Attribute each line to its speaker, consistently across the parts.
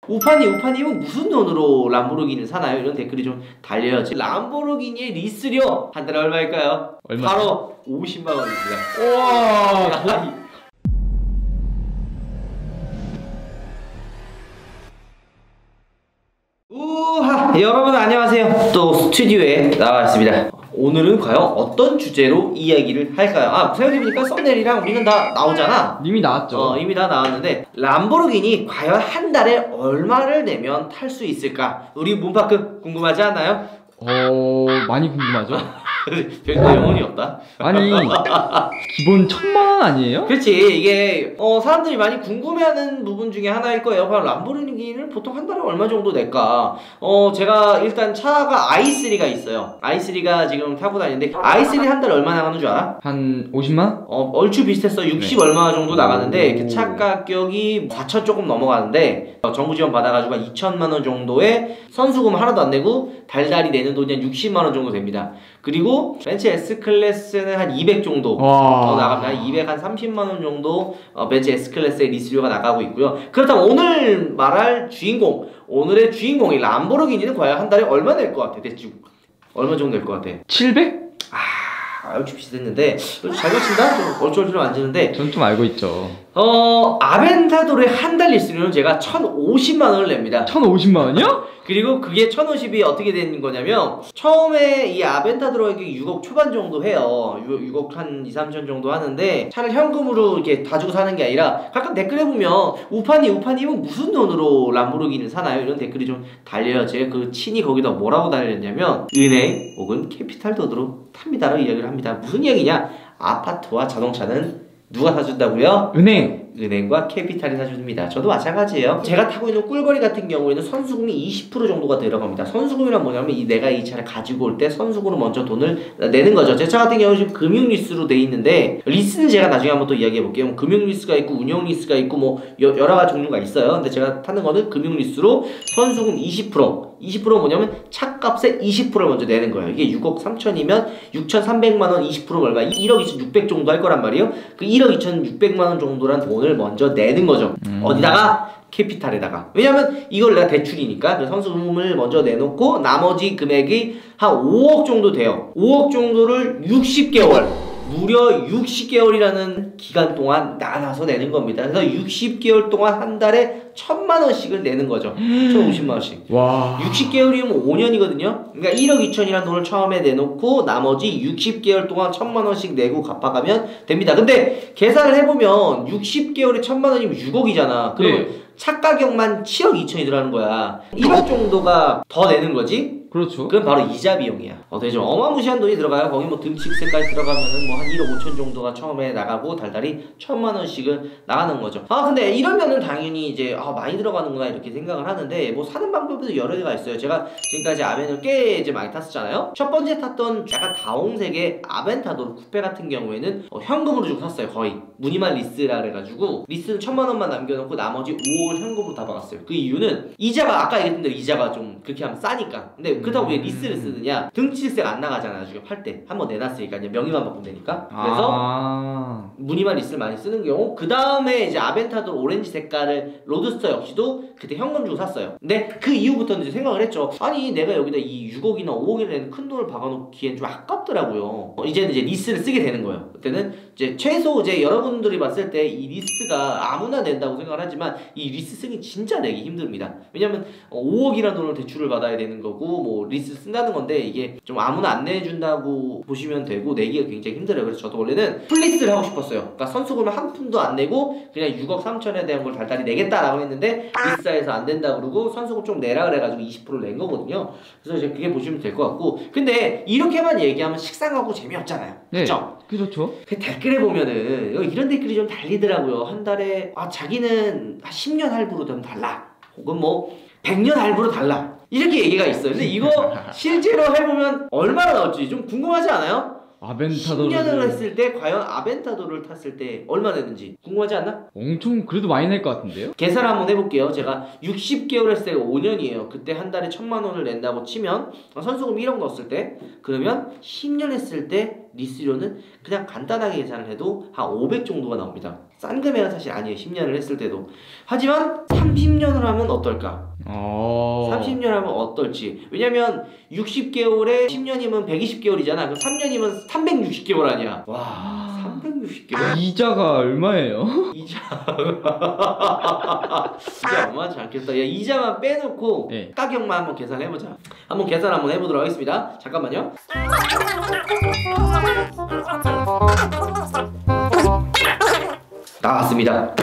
Speaker 1: 우파님은 무슨 돈으로 람보르기니를 사나요? 이런 댓글이 좀 달려요. 람보르기니의 리스료 한 달에 얼마일까요?
Speaker 2: 얼마?
Speaker 1: 바로 50만 원입니다.
Speaker 2: 우와.
Speaker 1: 우하! 여러분 안녕하세요. 또 스튜디오에 나와 있습니다. 오늘은 과연 어떤 주제로 이야기를 할까요? 생각해보니까 썸네일이랑 우리는 다 나오잖아.
Speaker 2: 이미 나왔죠.
Speaker 1: 이미 다 나왔는데 람보르기니 과연 한 달에 얼마를 내면 탈 수 있을까? 우리 문파크 궁금하지 않나요?
Speaker 2: 많이 궁금하죠?
Speaker 1: 별도 영혼이 없다.
Speaker 2: 아니 기본 1000만 원 아니에요?
Speaker 1: 그렇지. 이게 사람들이 많이 궁금해하는 부분 중에 하나일 거예요. 바로 람보르기니는 보통 한 달에 얼마 정도 낼까? 제가 일단 차가 i3가 있어요. i3가 지금 타고 다니는데 i3 한 달에 얼마 나가는 줄 알아?
Speaker 2: 한 50만?
Speaker 1: 얼추 비슷했어. 60 얼마 정도 나가는데 그 차 가격이 4천 조금 넘어가는데 정부 지원 받아가지고 한 2천만 원 정도에 선수금 하나도 안 내고 달달이 내는 돈이 한 60만 원 정도 됩니다. 그리고 벤츠 S클래스는 한 200 정도 나갑니다. 200 한 30만 원 정도 벤츠 S클래스의 리스료가 나가고 있고요. 그렇다면 오늘 말할 주인공, 오늘의 주인공이 람보르기니는 과연 한 달에 얼마 낼 것 같아? 대충 얼마 정도 낼 것 같아?
Speaker 2: 700?
Speaker 1: 역시 비슷했는데 잘 맞춘다? 좀 얼추얼추 앉는데
Speaker 2: 전 좀 알고 있죠.
Speaker 1: 아벤타도르의 한 달 리스료는 제가 1,050만 원을 냅니다.
Speaker 2: 1,050만 원이요?
Speaker 1: 그리고 그게 1,050이 어떻게 된 거냐면 처음에 이 아벤타도르가 6억 초반 정도 해요. 6억 한 2, 3천 정도 하는데 차를 현금으로 이렇게 다 주고 사는 게 아니라 가끔 댓글에 보면 우파님은 무슨 돈으로 람보르기니를 사나요? 이런 댓글이 좀 달려요. 제가 그 친히 거기다 뭐라고 달렸냐면 은행 혹은 캐피탈 돈으로 탑니다라고 이야기를 합니다. 무슨 이야기냐? 아파트와 자동차는 누가 사준다고요? 은행과 캐피탈이 사줍니다. 저도 마찬가지예요. 제가 타고 있는 꿀거리 같은 경우에는 선수금이 20% 정도가 들어갑니다. 선수금이란 뭐냐면 내가 이 차를 가지고 올 때 선수금으로 먼저 돈을 내는 거죠. 제 차 같은 경우는 지금 금융리스로 돼 있는데 리스는 제가 나중에 한번 또 이야기해 볼게요. 금융리스가 있고 운영리스가 있고 뭐 여러 가지 종류가 있어요. 근데 제가 타는 거는 금융리스로 선수금 20% 뭐냐면 차값의 20%를 먼저 내는 거예요. 이게 6억 3천이면 6,300만 원 20%면 얼마? 1억 2,600 정도 할 거란 말이에요. 그 1억 2,600만 원 정도란 돈을 먼저 내는 거죠. 어디다가? 캐피탈에다가. 왜냐면 이걸 내가 대출이니까 그 선수금을 먼저 내놓고 나머지 금액이 한 5억 정도 돼요. 5억 정도를 60개월 무려 60개월이라는 기간 동안 나눠서 내는 겁니다. 그래서 60개월 동안 한 달에 1,000만 원씩을 내는 거죠. 1,050만 원씩.
Speaker 2: 와.
Speaker 1: 60개월이면 5년이거든요. 그러니까 1억 2천이라는 돈을 처음에 내놓고 나머지 60개월 동안 1,000만 원씩 내고 갚아가면 됩니다. 근데 계산을 해보면 60개월에 1,000만 원이면 6억이잖아. 그러면 차 가격만 7억 2천이 들어가는 거야. 1억 정도가 더 내는 거지?
Speaker 2: 그렇죠.
Speaker 1: 그건 바로 이자 비용이야. 되죠. 어마무시한 돈이 들어가요. 거기 뭐 등치세까지 들어가면은 뭐 한 1억 5천 정도가 처음에 나가고 달달이 1,000만 원씩은 나가는 거죠. 근데 이러면은 당연히 이제 많이 들어가는구나 이렇게 생각을 하는데 뭐 사는 방법도 여러 개가 있어요. 제가 지금까지 아벤을 꽤 이제 많이 탔었잖아요. 첫 번째 탔던 약간 다홍색의 아벤타도르 쿠페 같은 경우에는 현금으로 주고 샀어요. 거의 무늬만 리스라 그래가지고 리스는 1,000만 원만 남겨놓고 나머지 5월 현금으로 다 박았어요. 그 이유는 이자가 아까 얘기했던 대로 이자가 좀 그렇게 하면 싸니까. 근데 그렇다고 왜 리스를 쓰느냐? 등치세가 안 나가잖아. 나중에 팔 때 한번 내놨으니까 이제 명의만 바꾸면 되니까. 그래서 무늬만 리스를 많이 쓰는 경우 그 다음에 이제 아벤타도르 오렌지 색깔을 로드스터 역시도 그때 현금 주고 샀어요. 근데 그 이후부터는 이제 생각을 했죠. 아니 내가 여기다 이 6억이나 5억이나 되는 큰 돈을 박아놓기엔 좀 아깝더라고요. 이제는 이제 리스를 쓰게 되는 거예요. 그때는 이제 최소 이제 여러분들이 봤을 때 이 리스가 아무나 낸다고 생각을 하지만 이 리스 쓰기 진짜 내기 힘듭니다. 왜냐면 5억이라는 돈을 대출을 받아야 되는 거고 뭐 리스 쓴다는 건데 이게 좀 아무나 안 내준다고 보시면 되고 내기가 굉장히 힘들어요. 그래서 저도 원래는 풀리스를 하고 싶었어요. 그러니까 선수금을 한 푼도 안 내고 그냥 6억 3천에 대한 걸 달달이 내겠다라고 했는데 리스사에서 안 된다 그러고 선수금 좀 내라 그래가지고 20%를 낸 거거든요. 그래서 이제 그게 보시면 될 것 같고 근데 이렇게만 얘기하면 식상하고 재미없잖아요. 그쵸?
Speaker 2: 그렇죠.
Speaker 1: 그 댓글에 보면은 이런 댓글이 좀 달리더라고요. 한 달에 자기는 10년 할부로 좀 달라 혹은 뭐 100년 할부로 달라 이렇게 얘기가 있어요. 근데 이거 실제로 해보면 얼마나 나올지 좀 궁금하지 않아요?
Speaker 2: 아벤타도르
Speaker 1: 10년을 했을 때 과연 아벤타도르를 탔을 때 얼마 내는지 궁금하지 않나?
Speaker 2: 엄청 그래도 많이 낼 것 같은데요?
Speaker 1: 계산 한번 해볼게요. 제가 60개월 했을 때가 5년이에요. 그때 한 달에 1,000만 원을 낸다고 치면 선수금 1억 넣었을 때 그러면 10년 했을 때 리스료는 그냥 간단하게 계산을 해도 한 500 정도가 나옵니다. 싼 금액은 사실 아니에요. 10년을 했을 때도. 하지만 30년을 하면 어떨까? 30년 하면 어떨지. 왜냐면 60개월에 10년이면 120개월이잖아. 그럼 3년이면 360개월 아니야. 와, 360개월?
Speaker 2: 이자가 얼마예요?
Speaker 1: 이자 얼마인지 않겠다. 야, 이자만 빼놓고
Speaker 2: 네.
Speaker 1: 가격만 한번 계산해보자. 한번 계산 한번 해보도록 하겠습니다. 잠깐만요. 나왔습니다.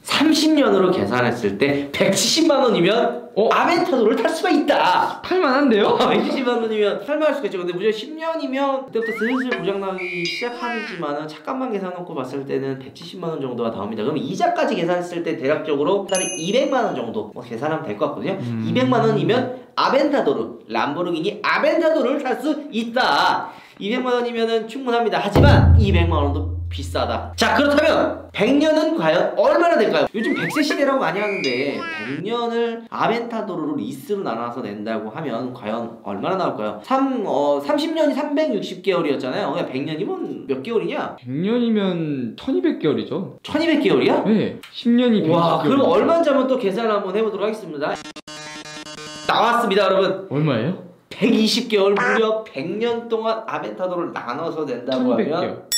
Speaker 1: 30년으로 계산했을 때 170만 원이면 아벤타도를 탈 수가 있다.
Speaker 2: 탈만한데요?
Speaker 1: 170만 원이면 탈만할 수가 있죠. 근데 무조건 10년이면 그때부터 슬슬 고장나기 시작하지만은 잠깐만 계산해놓고 봤을 때는 170만 원 정도가 나옵니다. 그럼 이자까지 계산했을 때 대략적으로 한 달에 200만 원 정도 계산하면 될 것 같거든요. 200만 원이면 아벤타도르, 람보르기니 아벤타도르를 탈 수 있다. 200만 원이면은 충분합니다. 하지만 200만 원도 비싸다. 자, 그렇다면 100년은 과연 얼마나 될까요? 요즘 100세 시대라고 많이 하는데 100년을 아벤타도르로 리스로 나눠서 낸다고 하면 과연 얼마나 나올까요? 30년이 360개월이었잖아요. 그러니까 100년이면 몇 개월이냐?
Speaker 2: 100년이면 1200개월이죠.
Speaker 1: 1200개월이야?
Speaker 2: 네. 10년이 120개월.
Speaker 1: 와, 그럼 얼마인지 한번 또 계산을 한번 해보도록 하겠습니다. 나왔습니다, 여러분.
Speaker 2: 얼마예요?
Speaker 1: 120개월 무려 100년 동안 아벤타도를 나눠서 낸다고
Speaker 2: 1200개월.
Speaker 1: 하면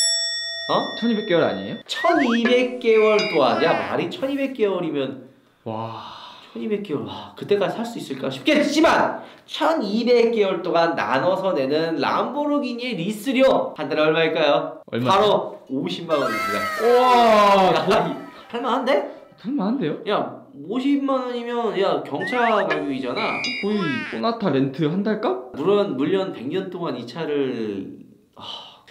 Speaker 2: 1200개월 아니에요?
Speaker 1: 1200개월 동안. 야, 말이 1200개월이면
Speaker 2: 와.
Speaker 1: 1200개월. 와, 그때까지 살 수 있을까 싶겠지만 1200개월 동안 나눠서 내는 람보르기니의 리스료 한 달에 얼마일까요?
Speaker 2: 얼마?
Speaker 1: 바로 50만 원입니다.
Speaker 2: 우와.
Speaker 1: 할만한데?
Speaker 2: 탈만한데요?
Speaker 1: 야, 50만 원이면 야 경차 가격이잖아.
Speaker 2: 거의 소나타 렌트 한 달 값?
Speaker 1: 물론 100년 동안 이 차를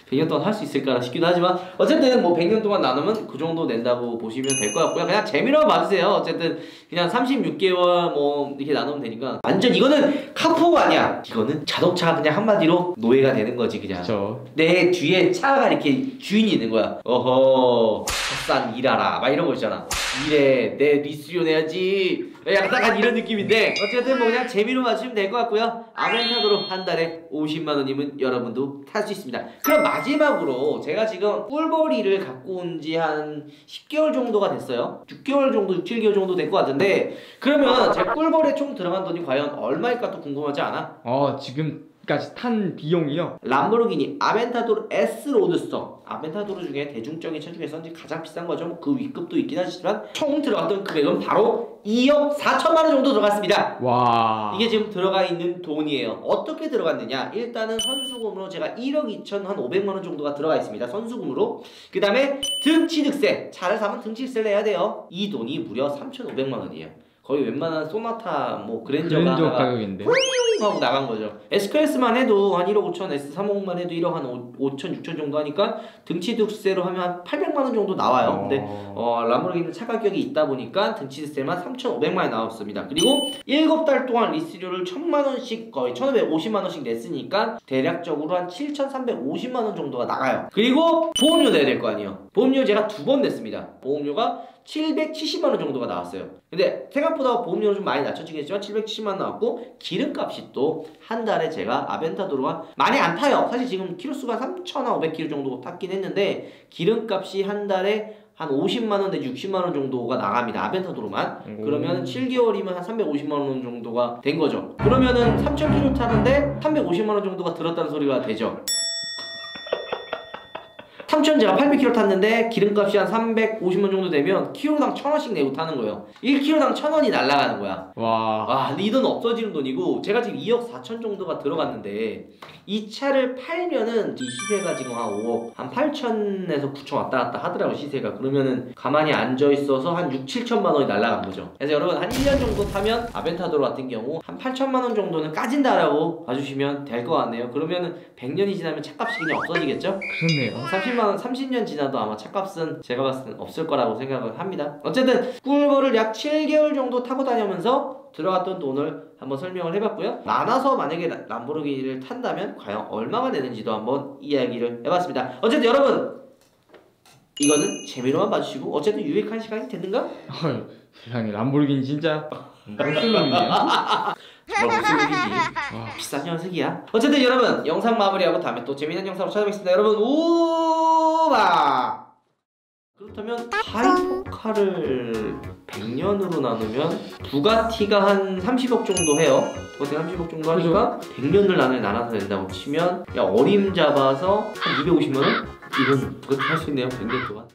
Speaker 1: 100년 동안 할 수 있을까 싶기도 하지만 어쨌든 뭐 100년 동안 나누면 그 정도 낸다고 보시면 될 것 같고요. 그냥 재미로 봐주세요. 어쨌든 그냥 36개월 뭐 이렇게 나누면 되니까 완전 이거는 카푸가 아니야. 이거는 자동차 그냥 한마디로 노예가 되는 거지 그냥.
Speaker 2: 그쵸.
Speaker 1: 내 뒤에 차가 이렇게 주인이 있는 거야. 어허, 헛산 일하라 막 이런 거 있잖아. 일해, 내 리스료 내야지. 약간 이런 느낌인데 어쨌든 뭐 그냥 재미로 맞추면 될 것 같고요. 아벤타도로 한 달에 50만 원이면 여러분도 탈 수 있습니다. 그럼 마지막으로 제가 지금 꿀벌이를 갖고 온 지 한 10개월 정도가 됐어요. 6개월 정도, 6, 7개월 정도 될 것 같은데 그러면 제 꿀벌에 총 들어간 돈이 과연 얼마일까 또 궁금하지 않아?
Speaker 2: 지금까지 탄 비용이요?
Speaker 1: 람보르기니 아벤타도르 S 로드스터, 아벤타도르 중에 대중적인 차 중에서 이제 가장 비싼 거죠. 뭐 그 위급도 있긴 하지만 총 들어갔던 금액은 바로 2억 4천만 원 정도 들어갔습니다.
Speaker 2: 와.
Speaker 1: 이게 지금 들어가 있는 돈이에요. 어떻게 들어갔느냐? 일단은 선수금으로 제가 1억 2천 한 500만 원 정도가 들어가 있습니다. 선수금으로. 그 다음에 등취득세. 차를 사면 등취득세를 내야 돼요. 이 돈이 무려 3,500만 원이에요. 거의 웬만한 소나타 뭐 그랜저가
Speaker 2: 가격인데.
Speaker 1: 하고 나간 거죠. S클래스만 해도 한 1억 5천, S350만 해도 1억 한 5천, 6천 정도 하니까 등취득세로 하면 한 800만 원 정도 나와요. 근데 람보르기니는 차 가격이 있다 보니까 등취득세만 3,500만 원이 나왔습니다. 그리고 7달 동안 리스료를 1,000만 원씩 거의 1,550만 원씩 냈으니까 대략적으로 한 7,350만 원 정도가 나가요. 그리고 보험료 내야 될 거 아니에요. 보험료 제가 2번 냈습니다. 보험료가 770만 원 정도가 나왔어요. 근데 생각보다 보험료는 좀 많이 낮춰지겠지만 770만 원 나왔고 기름값이 또 한 달에 제가 아벤타도르가 많이 안 타요. 사실 지금 키로수가 3,500km 정도 탔긴 했는데 기름값이 한 달에 한 50만 원 내지 60만 원 정도가 나갑니다. 아벤타도르만. 그러면 7개월이면 한 350만 원 정도가 된 거죠. 그러면은 3,000km 타는데 350만 원 정도가 들었다는 소리가 되죠. 3,000 제가 800km 탔는데 기름값이 한 350원 정도 되면 키로당 1,000원씩 내고 타는 거예요. 1km당 1,000원이 날아가는 거야.
Speaker 2: 와.
Speaker 1: 근데 이 돈 없어지는 돈이고 제가 지금 2억 4천 정도가 들어갔는데 이 차를 팔면은 이 시세가 지금 한 5억 한 8천에서 9천 왔다 갔다 하더라고 시세가. 그러면은 가만히 앉아 있어서 한 6, 7천만 원이 날아간 거죠. 그래서 여러분 한 1년 정도 타면 아벤타도르 같은 경우 한 8천만 원 정도는 까진다라고 봐주시면 될 것 같네요. 그러면은 100년이 지나면 차값이 그냥 없어지겠죠?
Speaker 2: 그렇네요.
Speaker 1: 30만 원, 30년 지나도 아마 차값은 제가 봤을 땐 없을 거라고 생각을 합니다. 어쨌든 꿀벌을 약 7개월 정도 타고 다니면서 들어갔던 돈을 한번 설명을 해봤고요. 나눠서 만약에 람보르기니를 탄다면 과연 얼마가 되는지도 한번 이야기를 해봤습니다. 어쨌든 여러분 이거는 재미로만 봐주시고 어쨌든 유익한 시간이 됐는가?
Speaker 2: 헐, 세상에 람보르기니 진짜 무슨 놈이네요.
Speaker 1: 정말 무슨 일이지? 비싼 녀석이야. 어쨌든 여러분 영상 마무리하고 다음에 또 재미있는 영상으로 찾아뵙겠습니다. 여러분 우바. 그렇다면 하이포카를 100년으로 나누면 부가티가 한 30억 정도 해요. 부가티가 30억 정도 하니까 100년을 나눠서 낸다고 치면 야 어림 잡아서 한 250만 원? 이건 부가티 할 수 있네요. 100년 동안.